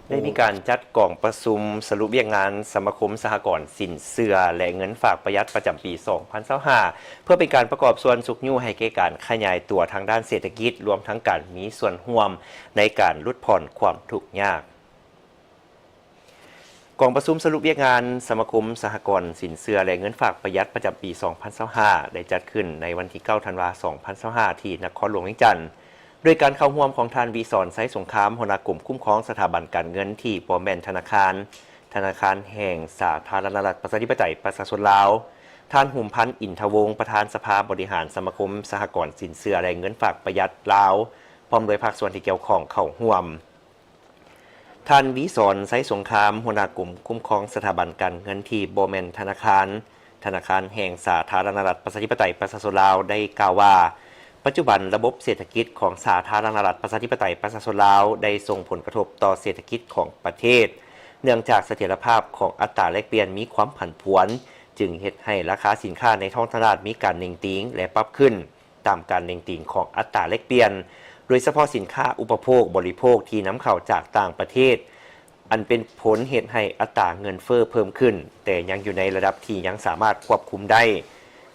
ได้มีการจัดกล่องประชุมสรุปเวียกงานสมาคมสหกรณ์สินเชื่อและเงินฝากประหยัดประจำปี 2025 เพื่อเป็นการประกอบส่วนสุขยู่ให้แก่การขยายตัวทางด้านเศรษฐกิจรวมทั้งการมีส่วนร่วมในการลดผ่อนความทุกข์ยากกองประชุมสรุปเวียกงานสมาคมสหกรณ์สินเชื่อและเงินฝากประหยัดประจำปี 2025 ได้จัดขึ้นในวันที่ 9 ธันวาคม 2025 ที่นครหลวงเวียงจันทร์โดยการเข้าร่วมของท่านวีสอนไซสงครามหัวหน้ากลุ่มคุ้มครองสถาบันการเงินที่บ่แม่นธนาคารแห่งสาธารณรัฐประชาธิปไตยประชาชนลาวท่านหุมพันธ์อินทวงศ์ประธานสภาบริหารสมาคมสหกรณ์สินเชื่อและเงินฝากประหยัดลาวพร้อมโดยภาคส่วนที่เกี่ยวข้องเข้าร่วมท่านวิศรไซสงครามหัวหน้ากลุ่มคุ้มครองสถาบันการเงินที่บ่แม่นธนาคารแห่งสาธารณรัฐประชาธิปไตยประชาชนลาวได้กล่าวว่าปัจจุบันระบบเศรษฐกิจของสาธารณรัฐประชาธิปไตยประชาชนลาวได้ส่งผลกระทบต่อเศรษฐกิจของประเทศเนื่องจากเสถียรภาพของอัตราแลกเปลี่ยนมีความผันผวนจึงเฮ็ดให้ราคาสินค้าในท้องตลาดมีการเน่งติงและปรับขึ้นตามการเน่งติงของอัตราแลกเปลี่ยนโดยเฉพาะสินค้าอุปโภคบริโภคที่นำเข้าจากต่างประเทศอันเป็นผลเหตุให้อัตราเงินเฟ้อเพิ่มขึ้นแต่ยังอยู่ในระดับที่ยังสามารถควบคุมได้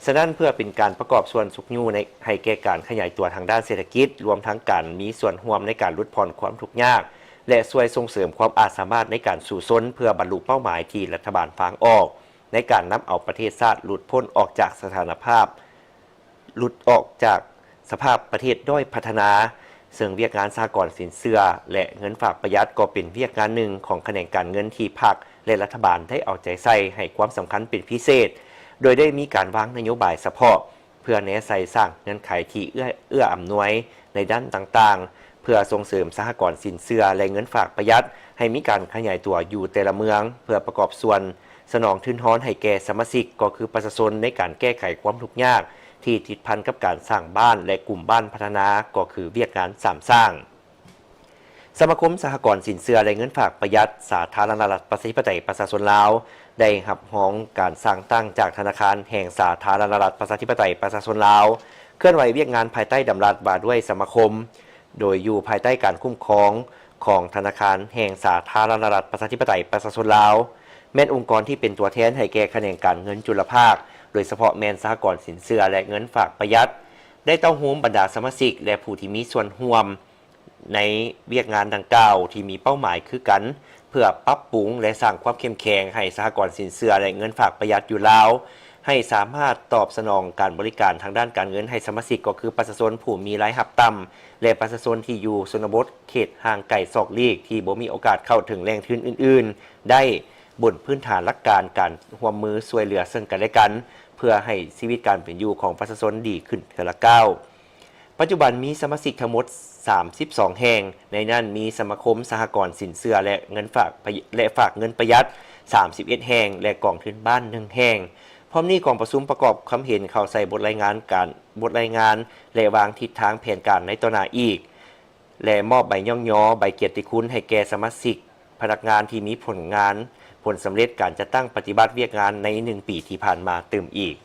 ฉะนั้นเพื่อเป็นการประกอบส่วนสุขยู่ในให้แก่การขยายตัวทางด้านเศรษฐกิจรวมทั้งการมีส่วนร่วมในการลดผ่อนความทุกข์ยากและช่วยส่งเสริมความอาจสามารถในการสู่ซนเพื่อบรรลุเป้าหมายที่รัฐบาลฟ้างออกในการนำเอาประเทศชาติหลุดพ้นออกจากสถานภาพหลุดออกจากสภาพประเทศด้อยพัฒนาซึ่งเวียกงานสหกรณ์สินเชื่อและเงินฝากประหยัดก็เป็นเวียกงานหนึ่งของแขนงการเงินที่ภาคและรัฐบาลได้เอาใจใส่ให้ความสำคัญเป็นพิเศษโดยได้มีการวางนโยบายเฉพาะเพื่อแนะใส่สร้างเงื่อนไขที่เอื้ออำนวยในด้านต่างๆเพื่อส่งเสริมสหกรณ์สินเชื่อและเงินฝากประหยัดให้มีการขยายตัวอยู่แต่ละเมืองเพื่อประกอบส่วนสนองทุนฮ้อนให้แก่สมาชิกก็คือประชาชนในการแก้ไขความทุกข์ยากที่ติดพันกับการสร้างบ้านและกลุ่มบ้านพัฒนาก็คือเวียกงานสามสร้างสมาคมสหกรณ์สินเชื่อและเงินฝากประหยัดสาธารณรัฐประชาธิปไตยประชาชนลาวได้รับร้องการสร้างตั้งจากธนาคารแห่งสาธารณรัฐประชาธิปไตยประชาชนลาวเคลื่อนไหวเวียกงานภายใต้ดำรัสว่าด้วยสมาคมโดยอยู่ภายใต้การคุ้มครองของธนาคารแห่งสาธารณรัฐประชาธิปไตยประชาชนลาวแม่นองค์กรที่เป็นตัวแทนให้แก่แขนงการเงินจุลภาคโดยเฉพาะแมนสหกรณ์สินเชื่อและเงินฝากประหยัดได้เต้าหูมบรรดาสมาชิกและผู้ที่มีส่วนร่วมในเวียกงานดังกล่าวที่มีเป้าหมายคือกันเพื่อปรับปรุงและสร้างความเข้มแข็งให้สหกรณ์สินเชื่อและเงินฝากประหยัดอยู่ลาวให้สามารถตอบสนองการบริการทางด้านการเงินให้สมาชิกก็คือประชาชนผู้มีรายรับต่ำและประชาชนที่อยู่ชนบทเขตห่างไกลซอกลีกที่บ่มีโอกาสเข้าถึงแหล่งทุนอื่นๆได้บนพื้นฐานหลักการการร่วมมือช่วยเหลือซึ่งกันและกันเพื่อให้ชีวิตการเป็นอยู่ของประชาชนดีขึ้นเทอละก้าวปัจจุบันมีสมาชิกทั้งหมด32แห่งในนั้นมีสมาคมสหกรณ์สินเชื่อและเงินฝากเงินประหยัด31แห่งและกองทุนบ้าน1แห่งพร้อมนี้กองประชุมประกอบคำเห็นเข้าใส่บทรายงานและวางทิศทางแผนการในต่อหน้าอีกและมอบใบย่องย่อใบเกียรติคุณให้แก่สมาชิกพนักงานที่มีผลสำเร็จการจัดตั้งปฏิบัติเวียกงานใน1 ปีที่ผ่านมาเติมอีก